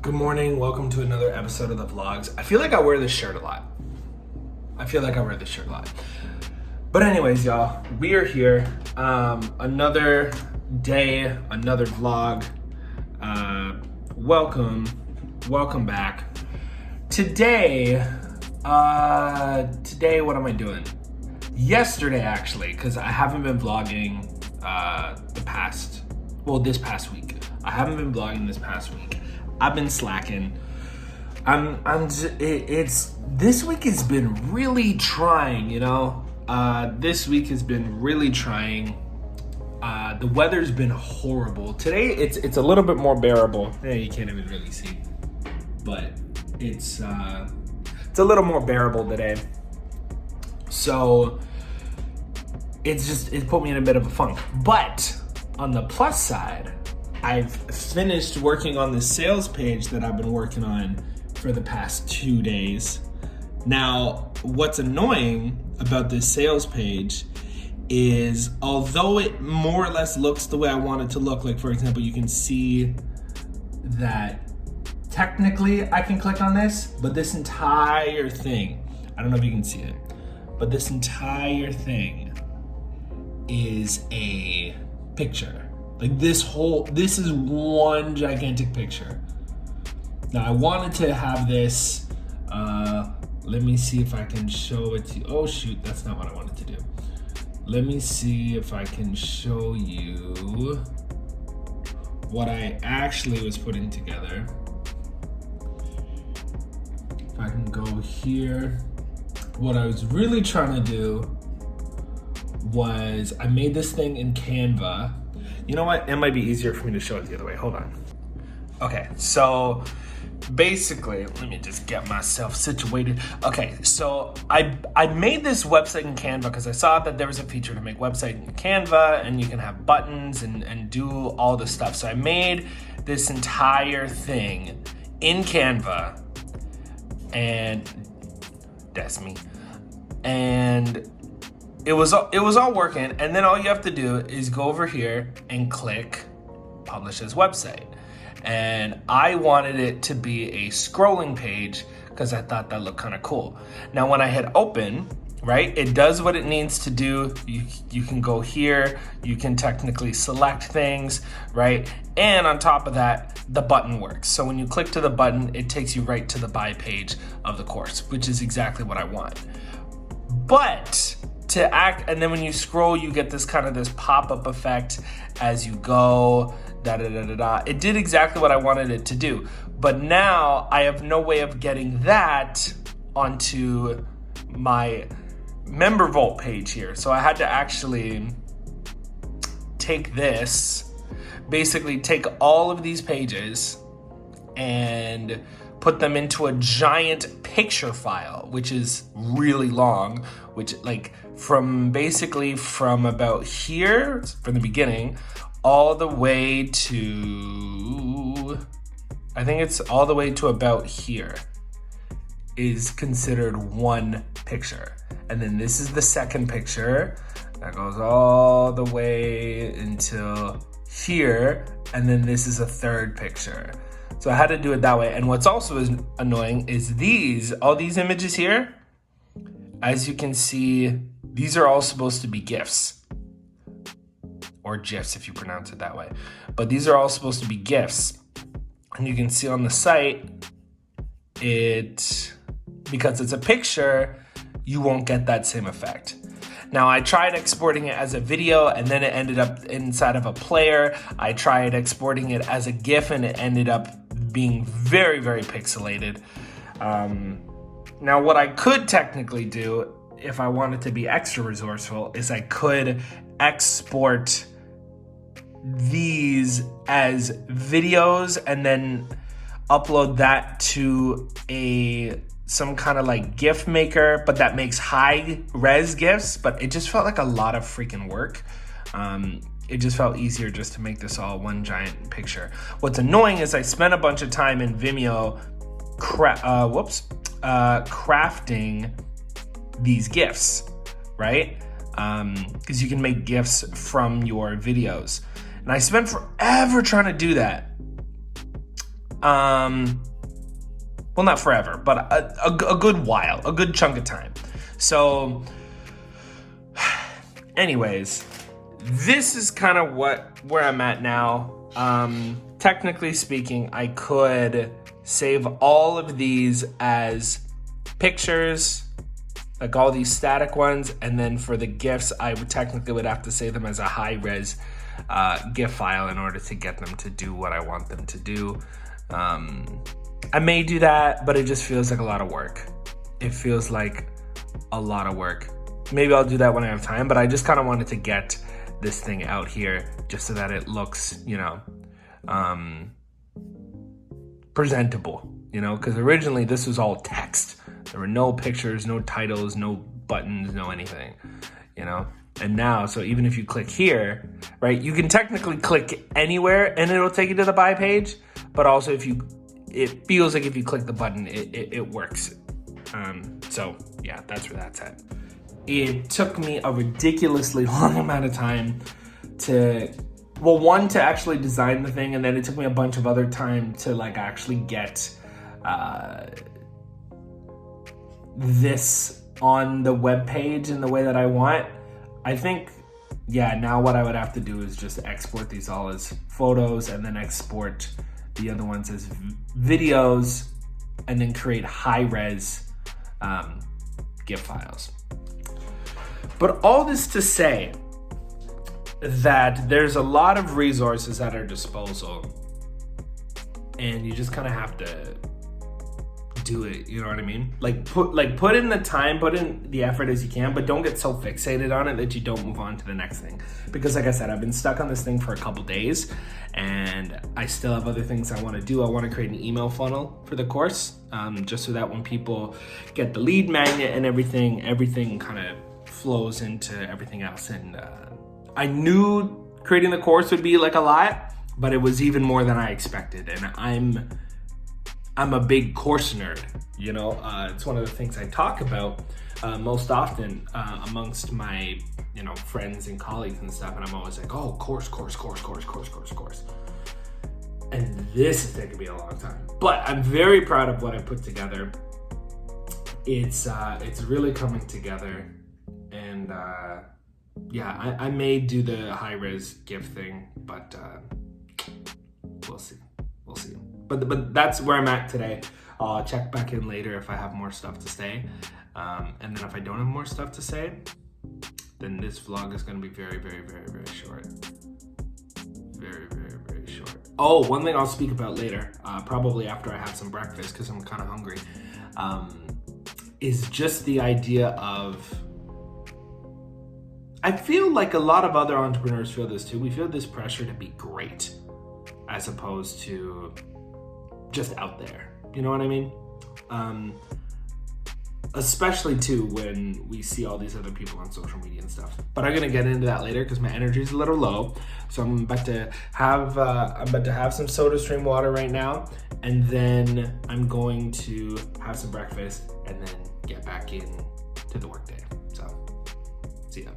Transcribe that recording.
Good morning, welcome to another episode of the vlogs. I feel like I wear this shirt a lot. But anyways, y'all, we are here. Another day, another vlog. Welcome back. Today, what am I doing? Yesterday, actually, because I haven't been vlogging this past week. I haven't been vlogging this past week. I've been slacking. This week has been really trying, you know? This week has been really trying. The weather's been horrible. Today, it's a little bit more bearable. Yeah, you can't even really see. But it's a little more bearable today. So, it put me in a bit of a funk. But, on the plus side, I've finished working on the sales page that I've been working on for the past 2 days. Now, what's annoying about this sales page is, although it more or less looks the way I want it to look, like for example, you can see that technically I can click on this, but this entire thing, I don't know if you can see it, but this entire thing is a picture. Like this is one gigantic picture. Now I wanted to have this, let me see if I can show it to you. Oh shoot, that's not what I wanted to do. Let me see if I can show you what I actually was putting together. If I can go here. What I was really trying to do was I made this thing in Canva. You know what? It might be easier for me to show it the other way. Hold on. Okay, so basically, let me just get myself situated. Okay, so I made this website in Canva because I saw that there was a feature to make website in Canva and you can have buttons and do all this stuff. So I made this entire thing in Canva, and that's me. And it was all working, and then all you have to do is go over here and click publish as website. And I wanted it to be a scrolling page because I thought that looked kind of cool. Now when I hit open, right, it does what it needs to do. You can go here, you can technically select things, right? And on top of that, the button works. So when you click to the button, it takes you right to the buy page of the course, which is exactly what I want. But and then when you scroll, you get this pop-up effect as you go, It did exactly what I wanted it to do. But now I have no way of getting that onto my member vault page here. So I had to actually take this, basically take all of these pages and put them into a giant picture file, which is really long, which from about here, from the beginning, all the way to, I think it's all the way to about here, is considered one picture. And then this is the second picture that goes all the way until here. And then this is a third picture. So I had to do it that way. And what's also annoying is all these images here, as you can see, these are all supposed to be GIFs, or GIFs if you pronounce it that way. But these are all supposed to be GIFs. And you can see on the site, because it's a picture, you won't get that same effect. Now I tried exporting it as a video and then it ended up inside of a player. I tried exporting it as a GIF and it ended up being very, very pixelated. Now what I could technically do, if I wanted to be extra resourceful, is I could export these as videos and then upload that to some kind of GIF maker, but that makes high res GIFs, but it just felt like a lot of freaking work. It just felt easier just to make this all one giant picture. What's annoying is I spent a bunch of time in Vimeo crafting these GIFs, right? Because you can make GIFs from your videos. And I spent forever trying to do that. well, not forever, but a good while, a good chunk of time. So anyways, this is kind of where I'm at now. Technically speaking, I could save all of these as pictures, like all these static ones, and then for the GIFs, I would technically have to save them as a high-res GIF file in order to get them to do what I want them to do. I may do that, but it just feels like a lot of work. It feels like a lot of work. Maybe I'll do that when I have time, but I just kind of wanted to get this thing out here just so that it looks, you know, presentable, you know, because originally this was all text. There were no pictures, no titles, no buttons, no anything, you know. And now, so even if you click here, right, you can technically click anywhere and it'll take you to the buy page, but also it feels like if you click the button, it works. So yeah, that's where that's at. It took me a ridiculously long amount of time to actually design the thing, and then it took me a bunch of other time to like actually get this on the web page in the way that I want. I think, yeah, now what I would have to do is just export these all as photos and then export the other ones as videos and then create high-res GIF files. But all this to say that there's a lot of resources at our disposal and you just kind of have to do it, you know what I mean? Put in the time, put in the effort as you can, but don't get so fixated on it that you don't move on to the next thing. Because like I said, I've been stuck on this thing for a couple days and I still have other things I want to do. I want to create an email funnel for the course, just so that when people get the lead magnet and everything kind of flows into everything else. And I knew creating the course would be like a lot, but it was even more than I expected. And I'm a big course nerd, you know. It's one of the things I talk about most often amongst my, you know, friends and colleagues and stuff. And I'm always like, oh, course. And this is taking me a long time, but I'm very proud of what I put together. It's really coming together, and yeah, I may do the high-res GIF thing, but we'll see. But that's where I'm at today. I'll check back in later if I have more stuff to say. And then if I don't have more stuff to say, then this vlog is going to be very, very, very, very short. Very, very, very short. Oh, one thing I'll speak about later, probably after I have some breakfast because I'm kind of hungry, is just the idea of, I feel like a lot of other entrepreneurs feel this too. We feel this pressure to be great as opposed to just out there, you know what I mean? Especially too when we see all these other people on social media and stuff. But I'm gonna get into that later because my energy is a little low. So I'm about to have some SodaStream water right now, and then I'm going to have some breakfast and then get back in to the workday. So, see ya.